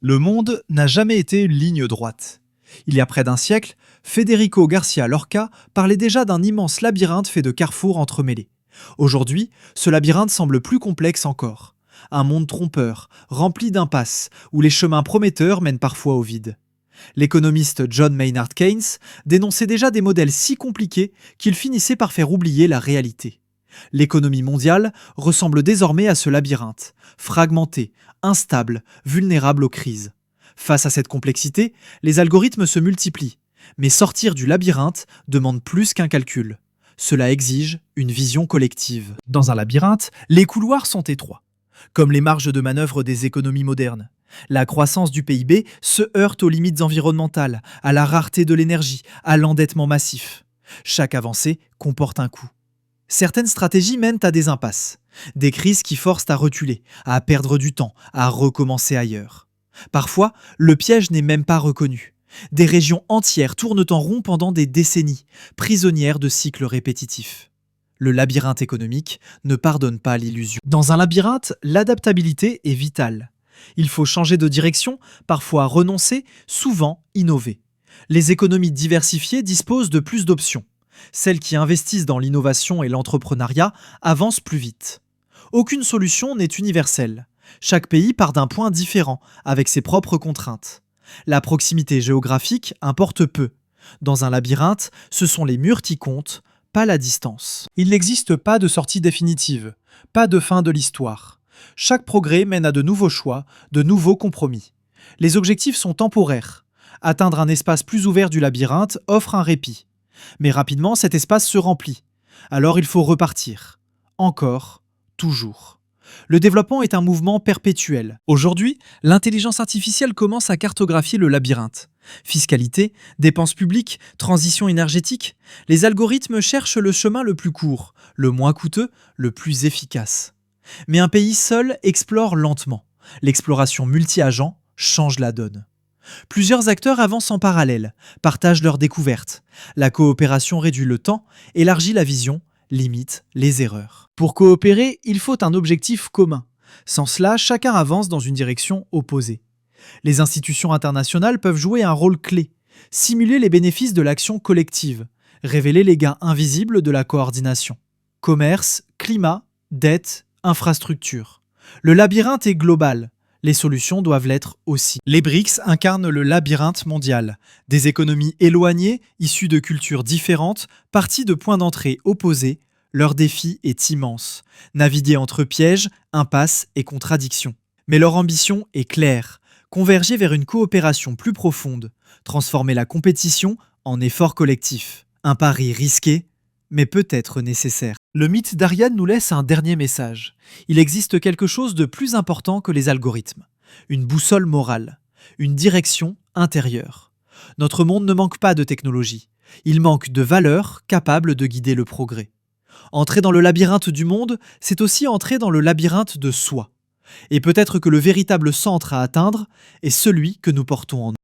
Le monde n'a jamais été une ligne droite. Il y a près d'un siècle, Federico Garcia Lorca parlait déjà d'un immense labyrinthe fait de carrefours entremêlés. Aujourd'hui, ce labyrinthe semble plus complexe encore. Un monde trompeur, rempli d'impasses, où les chemins prometteurs mènent parfois au vide. L'économiste John Maynard Keynes dénonçait déjà des modèles si compliqués qu'ils finissaient par faire oublier la réalité. L'économie mondiale ressemble désormais à ce labyrinthe, fragmenté, instable, vulnérable aux crises. Face à cette complexité, les algorithmes se multiplient. Mais sortir du labyrinthe demande plus qu'un calcul. Cela exige une vision collective. Dans un labyrinthe, les couloirs sont étroits, comme les marges de manœuvre des économies modernes. La croissance du PIB se heurte aux limites environnementales, à la rareté de l'énergie, à l'endettement massif. Chaque avancée comporte un coût. Certaines stratégies mènent à des impasses, des crises qui forcent à reculer, à perdre du temps, à recommencer ailleurs. Parfois, le piège n'est même pas reconnu. Des régions entières tournent en rond pendant des décennies, prisonnières de cycles répétitifs. Le labyrinthe économique ne pardonne pas l'illusion. Dans un labyrinthe, l'adaptabilité est vitale. Il faut changer de direction, parfois renoncer, souvent innover. Les économies diversifiées disposent de plus d'options. Celles qui investissent dans l'innovation et l'entrepreneuriat avancent plus vite. Aucune solution n'est universelle. Chaque pays part d'un point différent, avec ses propres contraintes. La proximité géographique importe peu. Dans un labyrinthe, ce sont les murs qui comptent, pas la distance. Il n'existe pas de sortie définitive, pas de fin de l'histoire. Chaque progrès mène à de nouveaux choix, de nouveaux compromis. Les objectifs sont temporaires. Atteindre un espace plus ouvert du labyrinthe offre un répit. Mais rapidement, cet espace se remplit. Alors il faut repartir. Encore, toujours. Le développement est un mouvement perpétuel. Aujourd'hui, l'intelligence artificielle commence à cartographier le labyrinthe. Fiscalité, dépenses publiques, transition énergétique, les algorithmes cherchent le chemin le plus court, le moins coûteux, le plus efficace. Mais un pays seul explore lentement. L'exploration multi-agents change la donne. Plusieurs acteurs avancent en parallèle, partagent leurs découvertes. La coopération réduit le temps, élargit la vision, limite les erreurs. Pour coopérer, il faut un objectif commun. Sans cela, chacun avance dans une direction opposée. Les institutions internationales peuvent jouer un rôle clé, simuler les bénéfices de l'action collective, révéler les gains invisibles de la coordination. Commerce, climat, dette, infrastructure. Le labyrinthe est global. Les solutions doivent l'être aussi. Les BRICS incarnent le labyrinthe mondial. Des économies éloignées, issues de cultures différentes, parties de points d'entrée opposés, leur défi est immense. Naviguer entre pièges, impasses et contradictions. Mais leur ambition est claire. Converger vers une coopération plus profonde. Transformer la compétition en effort collectif. Un pari risqué, mais peut-être nécessaire. Le mythe d'Ariane nous laisse un dernier message. Il existe quelque chose de plus important que les algorithmes. Une boussole morale. Une direction intérieure. Notre monde ne manque pas de technologie. Il manque de valeurs capables de guider le progrès. Entrer dans le labyrinthe du monde, c'est aussi entrer dans le labyrinthe de soi. Et peut-être que le véritable centre à atteindre est celui que nous portons en nous.